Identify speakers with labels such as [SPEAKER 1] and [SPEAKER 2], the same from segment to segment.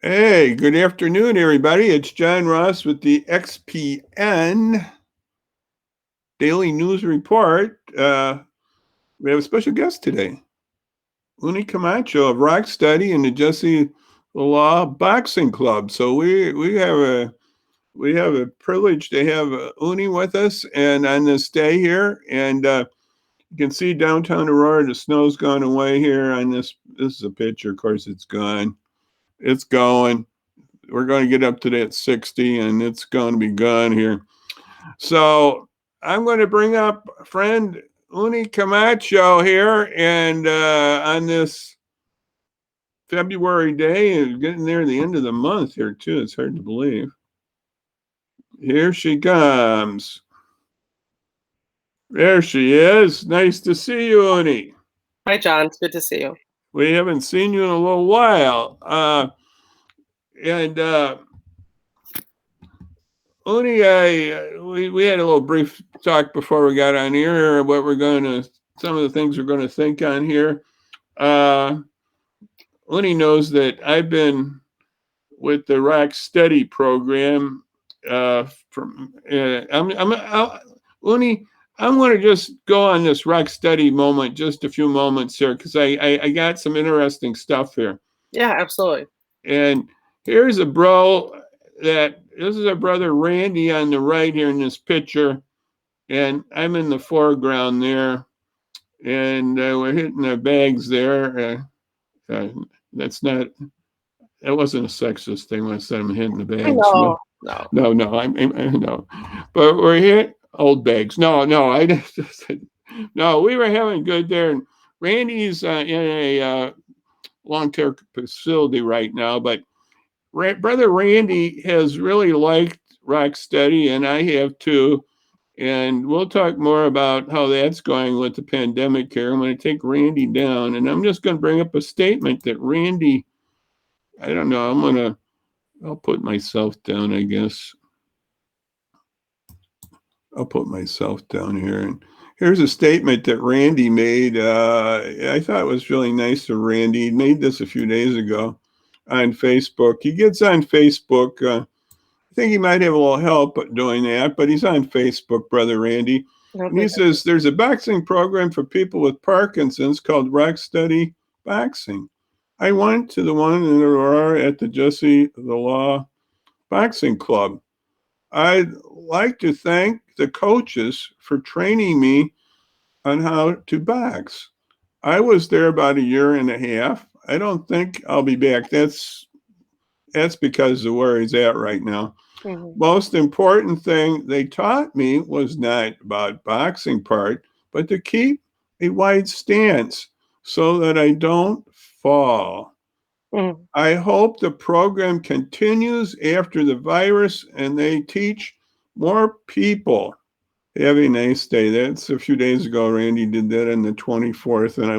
[SPEAKER 1] Hey, good afternoon, everybody. It's John Ross with the XPN Daily News Report. We have a special guest today, Uni Camacho of Rock Steady and the Jesse Law Boxing Club. So we have a privilege to have Uni with us and on this day here. And you can see downtown Aurora, the snow's gone away here on this. This is a picture. Of course, it's gone. It's going. We're going to get up to that 60 and it's going to be gone here. So I'm going to bring up friend Uni Camacho here and on this February day and getting near the end of the month here too. It's hard to believe. Here she comes. There she is. Nice to see you, Uni.
[SPEAKER 2] Hi, John. It's good to see you.
[SPEAKER 1] We haven't seen you in a little while. And Uni, we had a little brief talk before we got on here. Some of the things we're going to think on here. Uni knows that I've been with the Rock Steady program. Uni, I'm going to just go on this Rock Steady moment, just a few moments here, because I got some interesting stuff here.
[SPEAKER 2] Yeah, absolutely.
[SPEAKER 1] And here's a bro this is our brother Randy on the right here in this picture, and I'm in the foreground there, and we're hitting our bags there. That's not. That wasn't a sexist thing when I said I'm hitting the bags.
[SPEAKER 2] No,
[SPEAKER 1] No. No. But we're hitting old bags. No. No. We were having good there, and Randy's in a long-term facility right now, but Brother Randy has really liked Rocksteady, and I have too. And we'll talk more about how that's going with the pandemic here. I'm going to take Randy down, and I'm just going to bring up a statement that Randy, I don't know, I'll put myself down, I guess. I'll put myself down here. And here's a statement that Randy made. I thought it was really nice of Randy. He made this a few days ago on Facebook. He gets on Facebook. I think he might have a little help doing that, but he's on Facebook, Brother Randy. And he says there's a boxing program for people with Parkinson's called Rock Steady Boxing. I went to the one in Aurora at the Jesse the Law Boxing Club. I'd like to thank the coaches for training me on how to box. I was there about a year and a half. I don't think I'll be back. That's because of where he's at right now. Mm-hmm. Most important thing they taught me was not about boxing part, but to keep a wide stance so that I don't fall. Mm. I hope the program continues after the virus and they teach more people. Have a nice day. That's a few days ago. Randy did that on the 24th, and I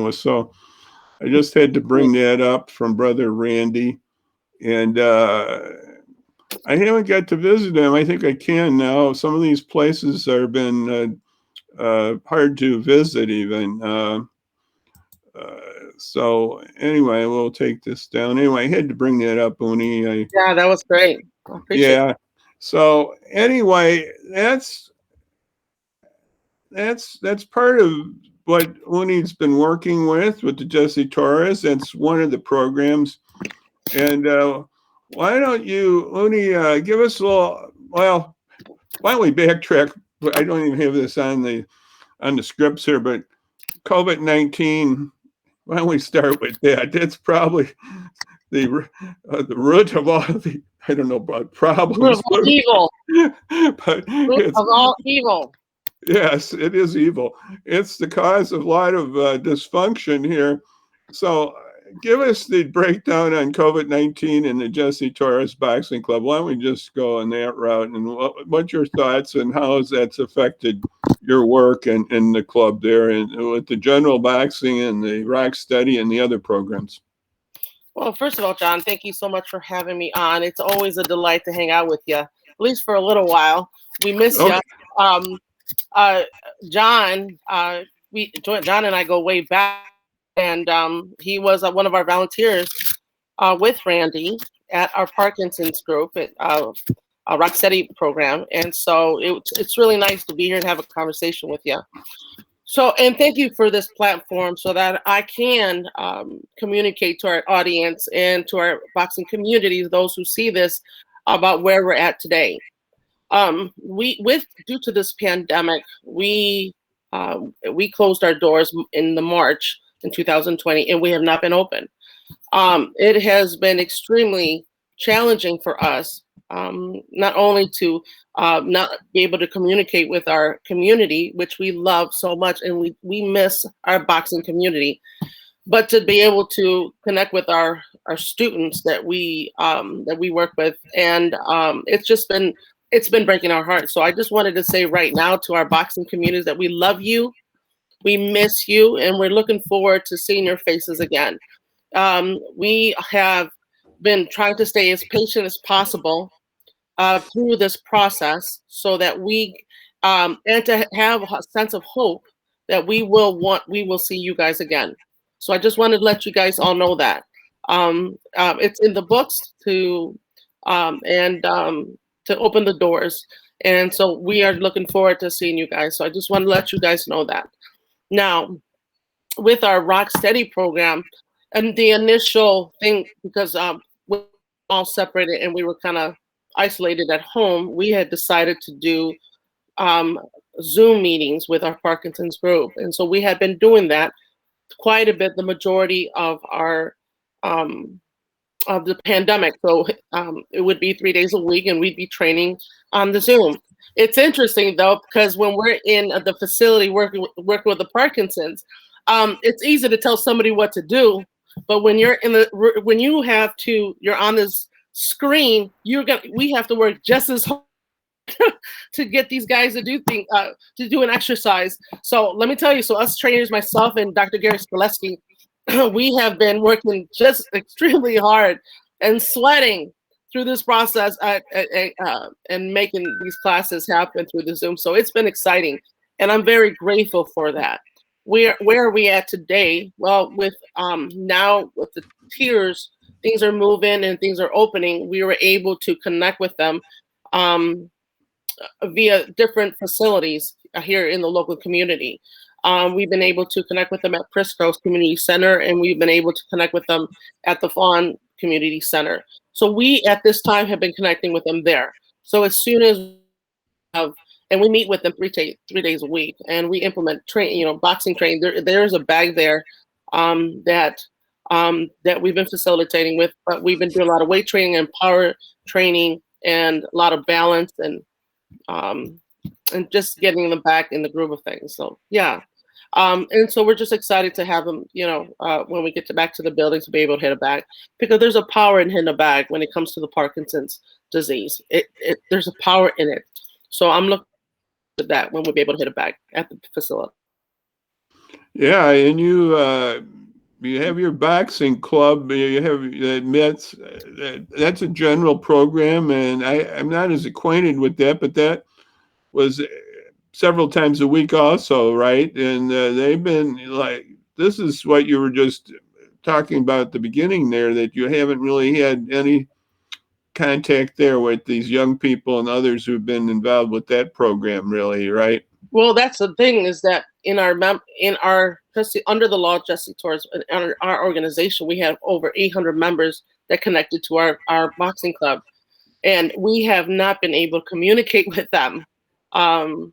[SPEAKER 1] just had to bring that up from Brother Randy. And I haven't got to visit him. I think I can now. Some of these places have been hard to visit even. So anyway, we'll take this down. Anyway, I had to bring that up, Uni.
[SPEAKER 2] Yeah, that was great. I appreciate it.
[SPEAKER 1] So anyway, that's part of what Uni's been working with the Jesse Torres. That's one of the programs. And why don't you, Uni, give us a little, well, why don't we backtrack? I don't even have this on the scripts here, but COVID-19, why don't we start with that? That's probably the root of all the, I don't know about problems.
[SPEAKER 2] Root of evil.
[SPEAKER 1] But
[SPEAKER 2] root of all evil.
[SPEAKER 1] Yes, it is evil. It's the cause of a lot of dysfunction here. So give us the breakdown on COVID-19 and the Jesse Torres Boxing Club. Why don't we just go on that route? And what's your thoughts and how has that affected your work in the club there and with the general boxing and the Rock Steady and the other programs?
[SPEAKER 2] Well, first of all, John, thank you so much for having me on. It's always a delight to hang out with you, at least for a little while. We miss you. John, John and I go way back, and he was one of our volunteers with Randy, at our Parkinson's group at Rocksteady program. And so it's really nice to be here and have a conversation with you. So, and thank you for this platform so that I can communicate to our audience and to our boxing communities, those who see this, about where we're at today. Due to this pandemic, we closed our doors in the March in 2020, and we have not been open. It has been extremely challenging for us, not only to not be able to communicate with our community, which we love so much, and we miss our boxing community, but to be able to connect with our students that we work with, and it's been breaking our hearts. So I just wanted to say right now to our boxing communities that we love you, we miss you, and we're looking forward to seeing your faces again. We have been trying to stay as patient as possible through this process, so that we and to have a sense of hope that we will see you guys again. So I just wanted to let you guys all know that it's in the books to open the doors, and so we are looking forward to seeing you guys. So I just want to let you guys know that. Now, with our Rocksteady program, and the initial thing, because we're all separated and we were kind of isolated at home, we had decided to do Zoom meetings with our Parkinson's group. And so we had been doing that quite a bit, the majority of our of the pandemic. So it would be 3 days a week, and we'd be training on the Zoom. It's interesting though, because when we're in the facility working with the Parkinson's, it's easy to tell somebody what to do, but when you're you're on this screen, we have to work just as hard to get these guys to do an exercise. So let me tell you, so us trainers, myself and Dr. Gary Skoleski, we have been working just extremely hard and sweating through this process and making these classes happen through the Zoom. So it's been exciting, and I'm very grateful for that. Where are we at today? Well, with now with the tiers, things are moving and things are opening. We were able to connect with them via different facilities here in the local community. We've been able to connect with them at Prisco's Community Center, and we've been able to connect with them at the Fawn Community Center. So we, at this time, have been connecting with them there. So as soon as and we meet with them 3 days a week, and we implement boxing training. There's a bag there that we've been facilitating with, but we've been doing a lot of weight training and power training and a lot of balance and just getting them back in the groove of things. So yeah. And so we're just excited to have them, when we get back to the building, to be able to hit a bag, because there's a power in hitting a bag when it comes to the Parkinson's disease. There's a power in it. So I'm looking at that when we'll be able to hit a bag at the facility.
[SPEAKER 1] Yeah, and you have your boxing club. You have admits that's a general program, and I'm not as acquainted with that, but that was several times a week also, right? And they've been like, this is what you were just talking about at the beginning there, that you haven't really had any contact there with these young people and others who've been involved with that program, really, right?
[SPEAKER 2] Well, that's the thing, is that in our under the law, Jesse Torres, in our organization, we have over 800 members that connected to our boxing club, and we have not been able to communicate with them under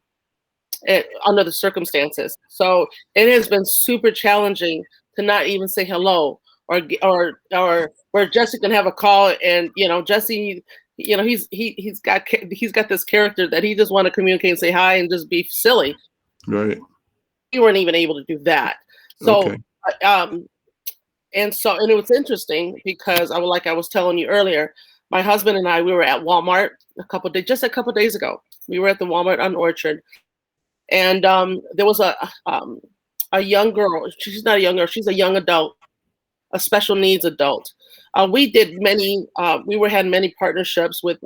[SPEAKER 2] the circumstances. So it has been super challenging to not even say hello, or where Jesse can have a call, and Jesse, he's got this character that he just want to communicate and say hi and just be silly.
[SPEAKER 1] Right.
[SPEAKER 2] We weren't even able to do that. So
[SPEAKER 1] okay.
[SPEAKER 2] And it was interesting because I was telling you earlier, my husband and I, we were at Walmart just a couple days ago. We were at the Walmart on Orchard, and there was a young girl. She's not a young girl. She's a young adult, a special needs adult. We had many partnerships with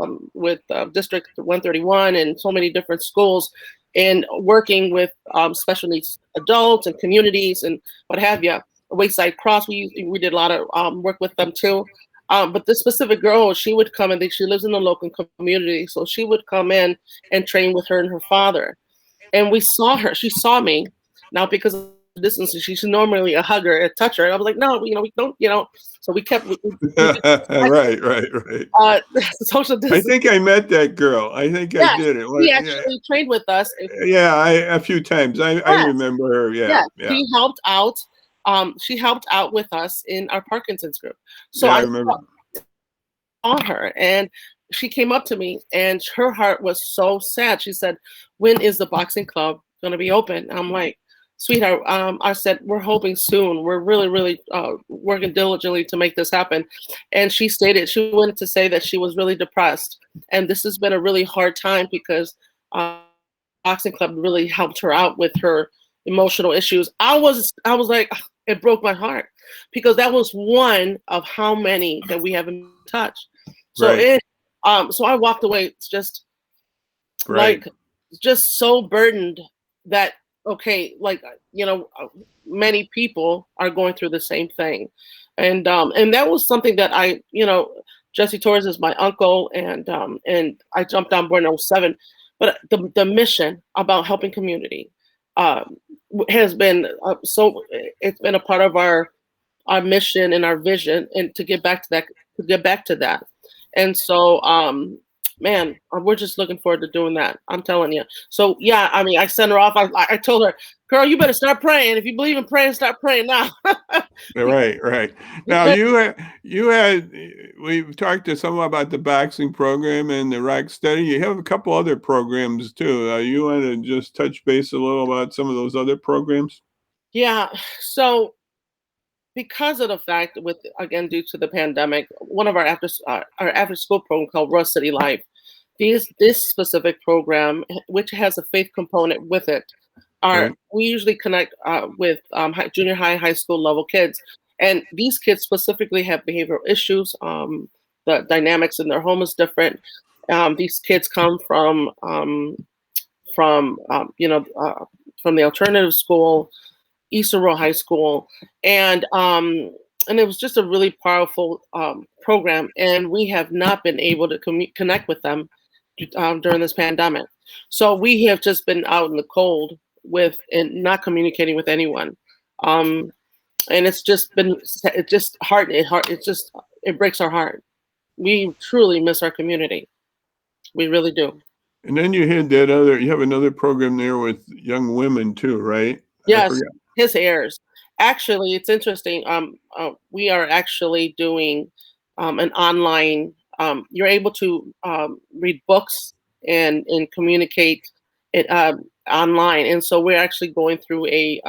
[SPEAKER 2] District 131 and so many different schools, and working with special needs adults and communities and what have you. Wayside Cross, we did a lot of work with them too. But this specific girl, she would come and she lives in the local community, so she would come in and train with her and her father. And we saw her. She saw me. Now, because of the distance, she's normally a hugger, a toucher. And I was like, no, we don't, So we kept
[SPEAKER 1] Right, right.
[SPEAKER 2] social
[SPEAKER 1] I
[SPEAKER 2] distance.
[SPEAKER 1] think I met that girl. I think I
[SPEAKER 2] Yeah,
[SPEAKER 1] did it.
[SPEAKER 2] she
[SPEAKER 1] Yeah,
[SPEAKER 2] actually trained with us.
[SPEAKER 1] yeah, a few times. I
[SPEAKER 2] Yes,
[SPEAKER 1] remember her. Yeah,
[SPEAKER 2] yes,
[SPEAKER 1] yeah,
[SPEAKER 2] she helped out. She helped out with us in our Parkinson's group. So
[SPEAKER 1] yeah. I
[SPEAKER 2] I
[SPEAKER 1] remember.
[SPEAKER 2] saw her, and she came up to me, and her heart was so sad. She said, "When is the boxing club going to be open?" I'm like, "Sweetheart," I said, "We're hoping soon. We're really, really working diligently to make this happen." And she stated she wanted to say that she was really depressed, and this has been a really hard time because boxing club really helped her out with her emotional issues. I was like, it broke my heart because that was one of how many that we haven't touched. So
[SPEAKER 1] Right,
[SPEAKER 2] so I walked away. It's just
[SPEAKER 1] right,
[SPEAKER 2] like just so burdened that okay, like many people are going through the same thing, and that was something that Jesse Torres is my uncle, and I jumped on board in '07. But the mission about helping community has been it's been a part of our mission and our vision, and to get back to that. And so man, we're just looking forward to doing that. I'm telling you. So yeah, I mean, I sent her off. I told her, girl, you better start praying. If you believe in praying, start praying now.
[SPEAKER 1] right, right. Now we've talked to someone about the boxing program and the rock study. You have a couple other programs too. You want to just touch base a little about some of those other programs?
[SPEAKER 2] Yeah. So because of the fact, with again due to the pandemic, one of our after school program called Rush City Life. This specific program, which has a faith component with it,
[SPEAKER 1] Right.
[SPEAKER 2] we usually connect with junior high school level kids, and these kids specifically have behavioral issues. The dynamics in their home is different. These kids come from from the alternative school, Eastern Row High School, and it was just a really powerful program. And we have not been able to connect with them during this pandemic. So we have just been out in the cold with and not communicating with anyone. Um, and it's just been it just it breaks our heart. We truly miss our community. We really do.
[SPEAKER 1] And then you have another program there with young women too, right? I
[SPEAKER 2] Yes,
[SPEAKER 1] forgot.
[SPEAKER 2] his heirs. Actually, it's interesting. We are actually doing an online. You're able to read books and communicate it online, and so we're actually going through a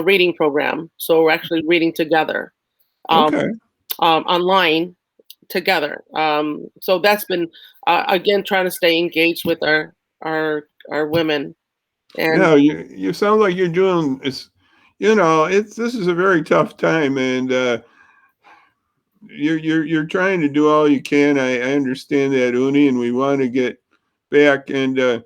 [SPEAKER 2] reading program. So we're actually reading together
[SPEAKER 1] Okay.
[SPEAKER 2] online together. So that's been again trying to stay engaged with our women and
[SPEAKER 1] Yeah, you sound like you're doing it's this is a very tough time and you're trying to do all you can. I understand that, Uni, and we want to get back and the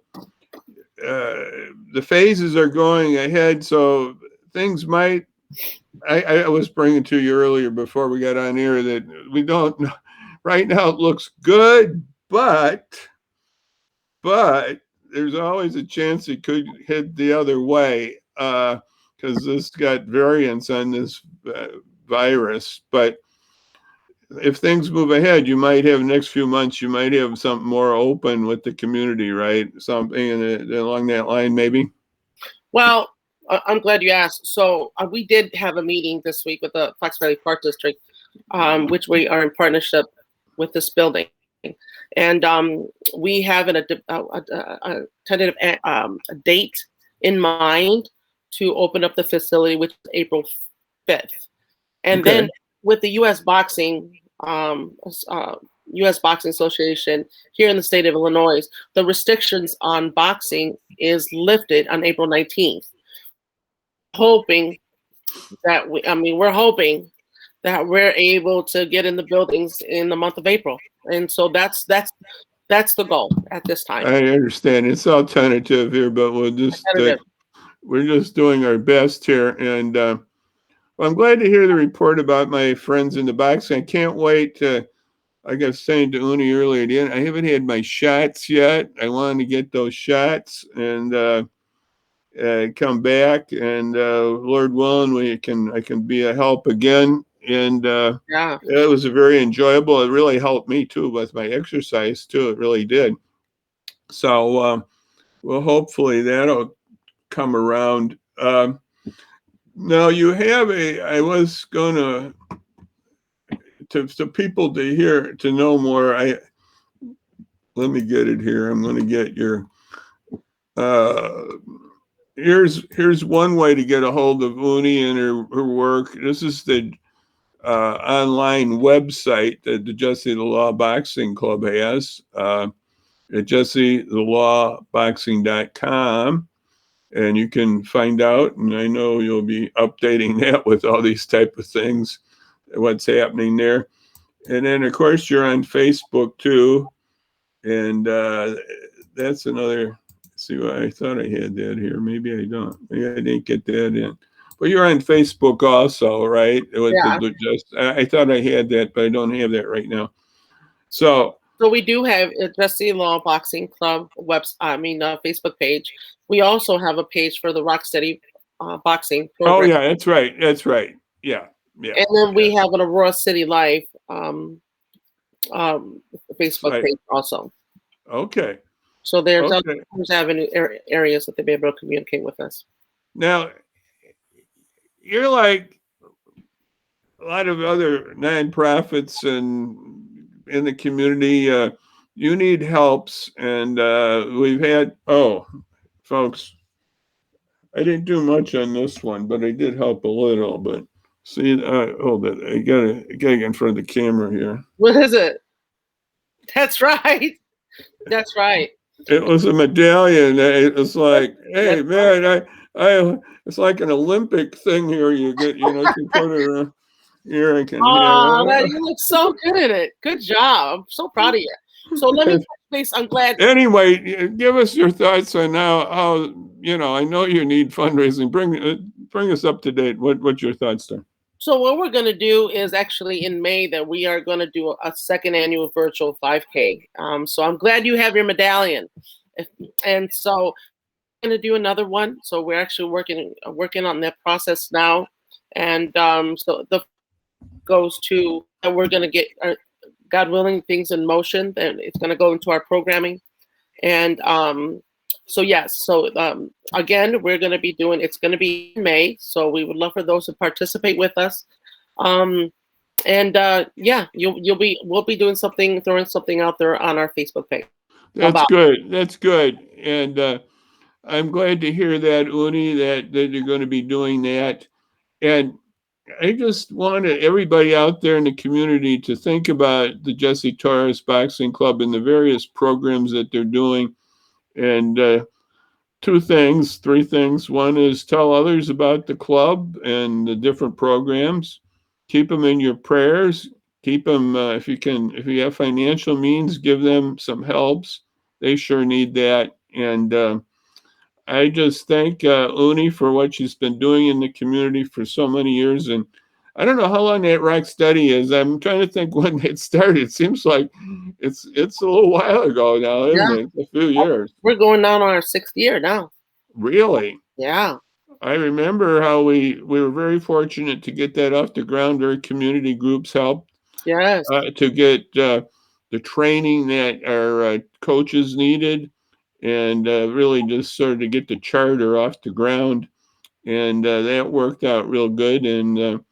[SPEAKER 1] phases are going ahead, so things might I was bringing to you earlier before we got on here that we don't know right now it looks good, but there's always a chance it could head the other way because this got variants on this virus. But if things move ahead, you might have next few months, you might have something more open with the community, right? Something along that line, maybe.
[SPEAKER 2] well, I'm glad you asked. So we did have a meeting this week with the Fox Valley Park District, which we are in partnership with this building, and we have a tentative a date in mind to open up the facility, which is April 5th. And
[SPEAKER 1] Okay.
[SPEAKER 2] then with the U.S. Boxing Association here in the state of Illinois, the restrictions on boxing is lifted on April 19th. Hoping we're hoping that we're able to get in the buildings in the month of April, and so that's the goal at this time.
[SPEAKER 1] I understand. It's all tentative here, but we're just
[SPEAKER 2] Tentative.
[SPEAKER 1] doing our best here. And Well, I'm glad to hear the report about my friends in the boxing. I can't wait to. Like I was saying to Uni earlier, I haven't had my shots yet. I want to get those shots and come back, and Lord willing, I can be a help again. And
[SPEAKER 2] Yeah.
[SPEAKER 1] it was a very enjoyable. It really helped me too with my exercise too. It really did. So well, hopefully that'll come around. Now you have a. I was going to people to hear to know more. I let me get it here. I'm going to get your. Uh, here's one way to get a hold of Uni and her work. This is the online website that the Jesse the Law Boxing Club has at jessethelawboxing.com. And you can find out, and I know you'll be updating that with all these type of things, what's happening there. And then, of course, you're on Facebook too. And that's another. See, I thought I had that here. Maybe I don't. Maybe I didn't get that in. But you're on Facebook also, right? With
[SPEAKER 2] Yeah.
[SPEAKER 1] I thought I had that, but I don't have that right now. So
[SPEAKER 2] we do have a Jesse Law Boxing Club Facebook page. We also have a page for the Rocksteady Boxing program.
[SPEAKER 1] Oh yeah, that's right. That's right. Yeah, yeah.
[SPEAKER 2] And then we have an Aurora City Life Facebook page also.
[SPEAKER 1] Okay.
[SPEAKER 2] So there's avenue areas that they'll be able to communicate with us.
[SPEAKER 1] Now, you're like a lot of other nonprofits and in the community. You need helps, and we've had. Oh, folks, I didn't do much on this one, but I did help a little. But see, hold it. I gotta get in front of the camera here.
[SPEAKER 2] What is it? That's right. That's right.
[SPEAKER 1] It was a medallion. It was like, hey man, I it's like an Olympic thing here. You get, you can put it here. I can.
[SPEAKER 2] Oh, you look so good at it. Good job. I'm so proud of you. So let me touch base. I'm glad.
[SPEAKER 1] Anyway, give us your thoughts on how I know you need fundraising. Bring us up to date. What's your thoughts there?
[SPEAKER 2] So what we're going to do is actually in May that we are going to do a second annual virtual 5K. So I'm glad you have your medallion. And so we're going to do another one. So we're actually working on that process now. And so the goes to, and we're going to get, God willing, things in motion. And it's going to go into our programming. And so yes, so again, we're going to be doing. It's going to be in May, so we would love for those to participate with us. Yeah, we'll be doing something, throwing something out there on our Facebook page.
[SPEAKER 1] That's good. That's good, and I'm glad to hear that, Uni, that you're going to be doing that. And I just wanted everybody out there in the community to think about the Jesse Torres Boxing Club and the various programs that they're doing. And three things. One is tell others about the club and the different programs. Keep them in your prayers. Keep them, if you have financial means, give them some helps. They sure need that. And I just thank Uni for what she's been doing in the community for so many years. And I don't know how long that Rock Steady is. I'm trying to think when it started. It seems like it's a little while ago now, isn't it? A few years.
[SPEAKER 2] We're going down on our 6th year now.
[SPEAKER 1] Really?
[SPEAKER 2] Yeah.
[SPEAKER 1] I remember how we were very fortunate to get that off the ground. Very community groups helped.
[SPEAKER 2] Yes.
[SPEAKER 1] To get the training that our coaches needed, and really just sort of to get the charter off the ground. And that worked out real good. And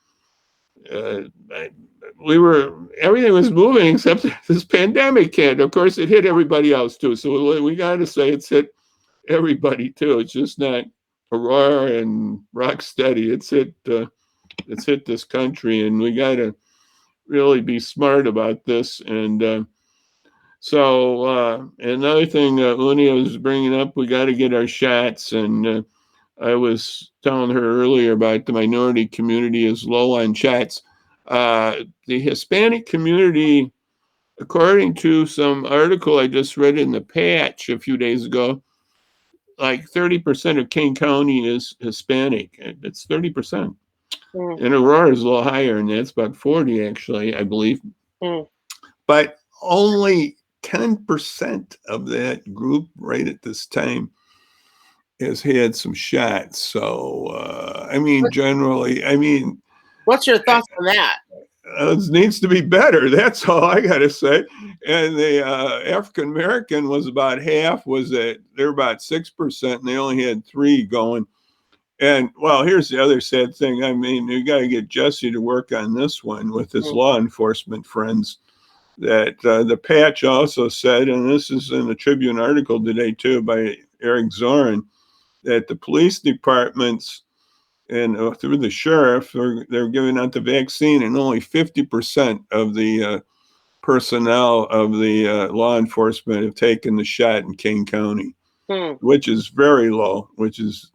[SPEAKER 1] everything was moving except this pandemic hit. Of course, it hit everybody else too. So we got to say it's hit everybody too. It's just not Aurora and Rocksteady. It's hit this country, and we got to really be smart about this. And so another thing Unia was bringing up, we got to get our shots. And I was telling her earlier about the minority community is low on shots. The Hispanic community, according to some article I just read in the Patch a few days ago, like 30% of Kane County is Hispanic. It's 30%.
[SPEAKER 2] Mm,
[SPEAKER 1] And Aurora is a little higher, and that's about 40, actually, I believe.
[SPEAKER 2] mm.
[SPEAKER 1] But only 10% of that group right at this time has had some shots. So, I mean, generally, I mean,
[SPEAKER 2] What's your thoughts on that?
[SPEAKER 1] it needs to be better. That's all I got to say. And the African American was about half. They're about 6%, and they only had 3 going. And well, here's the other sad thing. I mean, you got to get Jesse to work on this one with his
[SPEAKER 2] Mm,
[SPEAKER 1] law enforcement friends. That the patch also said, and this is in the Tribune article today too by Eric Zorin, that the police departments and through the sheriff, they're giving out the vaccine, and only 50% of the personnel of the law enforcement have taken the shot in Kane County,
[SPEAKER 2] mm,
[SPEAKER 1] which is very low. It's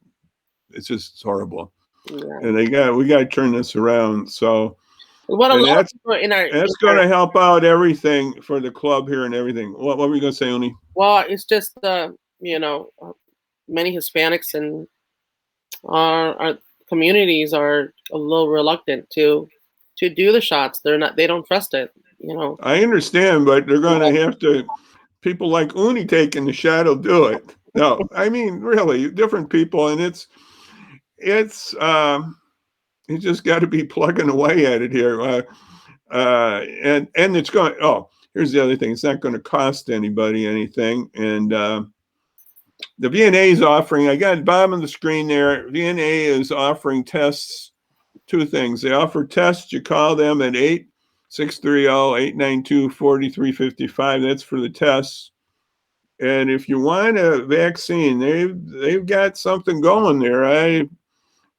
[SPEAKER 1] just horrible.
[SPEAKER 2] yeah.
[SPEAKER 1] And we got to turn this around. So,
[SPEAKER 2] What a
[SPEAKER 1] and
[SPEAKER 2] lot of
[SPEAKER 1] that's
[SPEAKER 2] people in
[SPEAKER 1] that's going
[SPEAKER 2] our
[SPEAKER 1] to help out everything for the club here and everything. What were you going to say, Oni?
[SPEAKER 2] well, it's just many Hispanics and our communities are a little reluctant to do the shots. They don't trust it. You know.
[SPEAKER 1] I understand, but they're going to have to. People like Uni taking the shot will do it. No, I mean really different people, and it's you just got to be plugging away at it here, and it's going. Oh, here's the other thing: it's not going to cost anybody anything, and the VNA is offering. I got at the bottom of the screen there. VNA is offering tests. 2 things. They offer tests. You call them at 8-630-892-4355. That's for the tests. And if you want a vaccine, they've got something going there.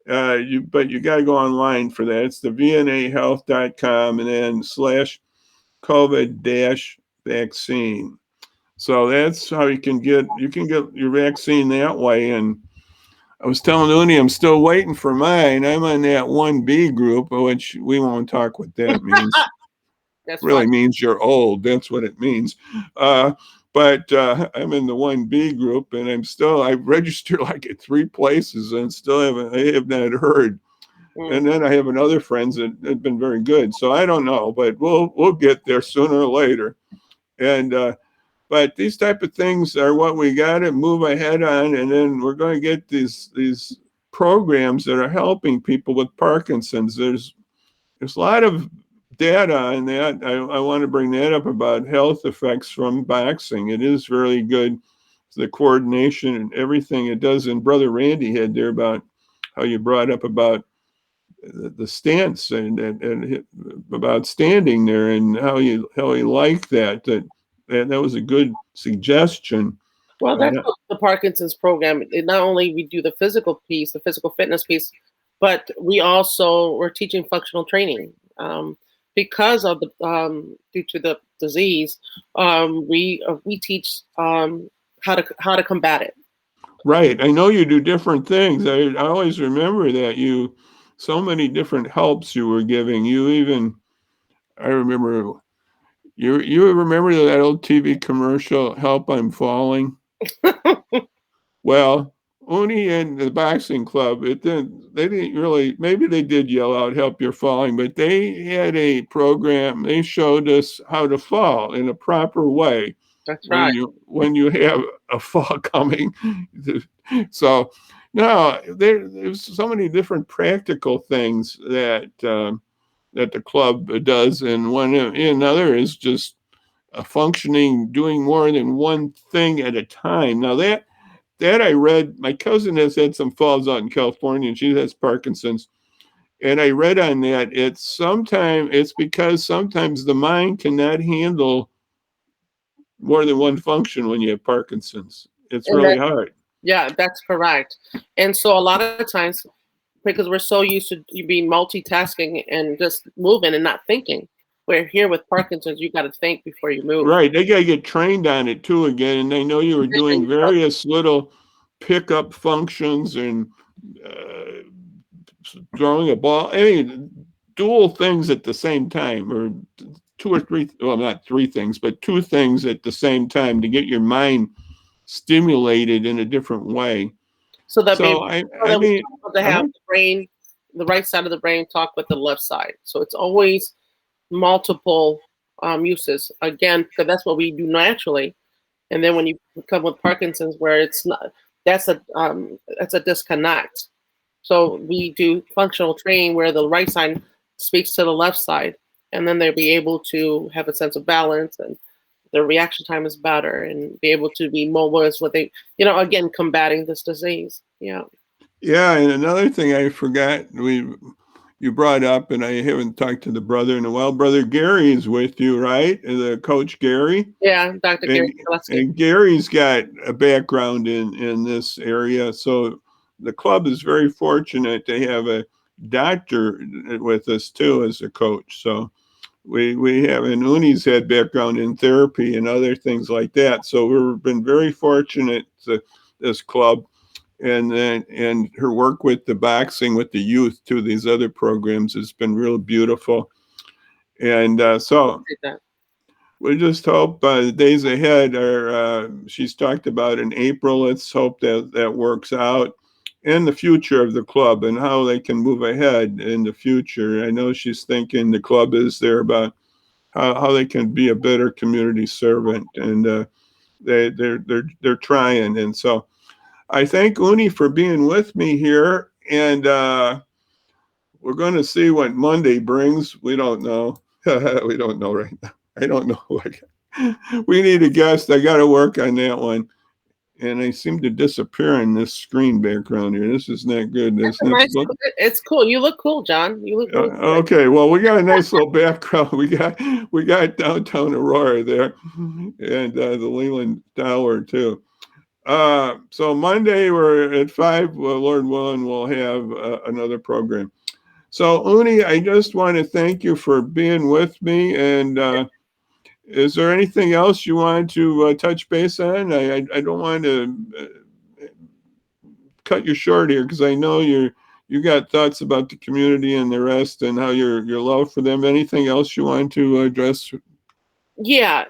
[SPEAKER 1] But you got to go online for that. It's the vnahealth.com and then /COVID-vaccine. So that's how you can get your vaccine that way. And I was telling Uni I'm still waiting for mine. I'm on that 1B group, which we won't talk what that means.
[SPEAKER 2] That's fine.
[SPEAKER 1] Really means you're old. That's what it means. But I'm in the 1B group, and I've registered like at 3 places, and I have not heard.
[SPEAKER 2] Mm.
[SPEAKER 1] And then I have another friends that have been very good. So I don't know, but we'll get there sooner or later. And but these type of things are what we got to move ahead on, and then we're going to get these programs that are helping people with Parkinson's. There's a lot of data on that. I want to bring that up about health effects from boxing. It is really good, the coordination and everything it does. And Brother Randy had there about how you brought up about the stance and about standing there and how you like that was a good suggestion.
[SPEAKER 2] Well, that's
[SPEAKER 1] And
[SPEAKER 2] what the Parkinson's program. Not only we do the physical piece, the physical fitness piece, but we're teaching functional training because of the due to the disease. We teach how to combat it.
[SPEAKER 1] right, I know you do different things. I always remember that so many different helps you were giving. I remember you remember that old TV commercial, "Help, I'm Falling." Well, Uni and the boxing club, they didn't really, maybe they did yell out, "Help, you're falling," but they had a program. They showed us how to fall in a proper way
[SPEAKER 2] That's right.
[SPEAKER 1] when you have a fall coming. So, no, there's so many different practical things that the club does, and another is just functioning, doing more than one thing at a time. Now that I read, my cousin has had some falls out in California, and she has Parkinson's. And I read on that it's because sometimes the mind cannot handle more than one function when you have Parkinson's. It's
[SPEAKER 2] And
[SPEAKER 1] really hard.
[SPEAKER 2] yeah, that's correct. And so a lot of times, because we're so used to you being multitasking and just moving and not thinking, where here with Parkinson's, you got to think before you move.
[SPEAKER 1] Right. They got to get trained on it too again. And I know you were doing various little pickup functions and uh, throwing a ball. I mean, dual things at the same time, or 2 or 3, well, not 3 things, but 2 things at the same time to get your mind stimulated in a different way.
[SPEAKER 2] So that
[SPEAKER 1] So
[SPEAKER 2] maybe
[SPEAKER 1] I
[SPEAKER 2] so that we're
[SPEAKER 1] mean,
[SPEAKER 2] able to have the brain the right side of the brain talk with the left side. So it's always multiple uses. Again, because that's what we do naturally. And then when you come with Parkinson's, where it's not, that's a disconnect. So we do functional training where the right side speaks to the left side, and then they'll be able to have a sense of balance, and their reaction time is better, and be able to be mobile is what they, again, combating this disease. Yeah.
[SPEAKER 1] Yeah, and another thing I forgot you brought up, and I haven't talked to the brother in a while. Brother Gary is with you, right? The coach Gary.
[SPEAKER 2] Yeah, Dr. Gary Gillespie.
[SPEAKER 1] And Gary's got a background in this area, so the club is very fortunate to have a doctor with us too as a coach. So we have, and Uni's had background in therapy and other things like that. So we've been very fortunate to this club, and her work with the boxing with the youth too. These other programs has been real beautiful, and so we just hope the days ahead are. She's talked about in April. Let's hope that works out, and the future of the club and how they can move ahead in the future. I know she's thinking the club is there about how they can be a better community servant, and they're trying. And so I thank Uni for being with me here, and we're going to see what Monday brings. We don't know. We don't know right now. I don't know. We need a guest. I got to work on that one. And I seem to disappear in this screen background here. This is not good.
[SPEAKER 2] It's cool. You look cool, John. You look cool.
[SPEAKER 1] Okay. Well, we got a nice little background. We got downtown Aurora there, and the Leland Tower too. So Monday we're at 5. Lord willing, we'll have another program. So Uni, I just want to thank you for being with me. And is there anything else you want to touch base on? I don't want to cut you short here, because I know you got thoughts about the community and the rest, and how your love for them. Anything else you want to address?
[SPEAKER 2] Yeah,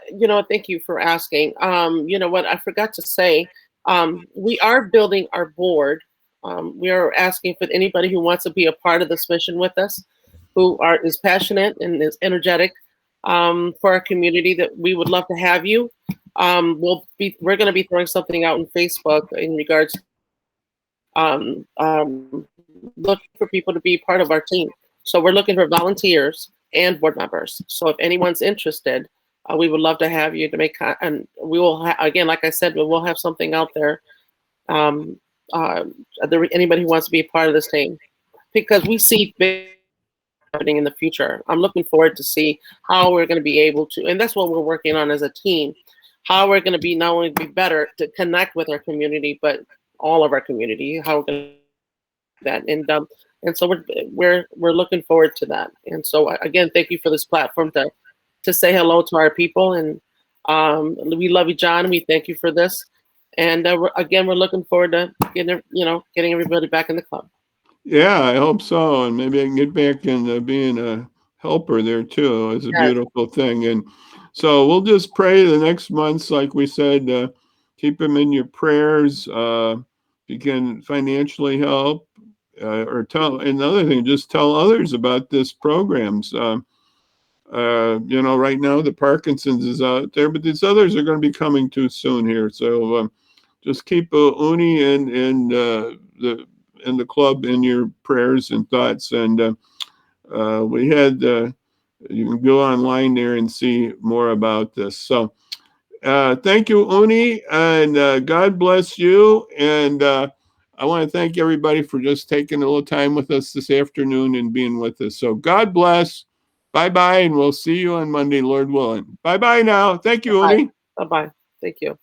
[SPEAKER 2] thank you for asking. What I forgot to say, we are building our board. We are asking for anybody who wants to be a part of this mission with us, who is passionate and is energetic for our community, that we would love to have you. We're going to be throwing something out on Facebook in regards looking for people to be part of our team. So we're looking for volunteers and board members. So if anyone's interested, we would love to have you to make, and we will again, like I said, we will have something out there. Anybody who wants to be a part of this team, because we see big happening in the future. I'm looking forward to see how we're going to be able to, and that's what we're working on as a team, how we're going to be not only be better to connect with our community, but all of our community, how we're going to do that. And so we're looking forward to that. And so again, thank you for this platform to say hello to our people. And we love you, John. We thank you for this. And we're looking forward to getting everybody back in the club.
[SPEAKER 1] Yeah, I hope so. And maybe I can get back into being a helper there too. It's a beautiful thing. And so we'll just pray the next months, like we said, keep them in your prayers. You can financially help, or tell. Another thing, just tell others about this programs. Right now the Parkinson's is out there, but these others are going to be coming too soon here. So just keep Uni and the club in your prayers and thoughts. And we had you can go online there and see more about this. So thank you, Uni, and God bless you. And I want to thank everybody for just taking a little time with us this afternoon and being with us. So God bless. Bye-bye, and we'll see you on Monday, Lord willing. Bye-bye now. Thank you, Uni.
[SPEAKER 2] Bye-bye. Thank you.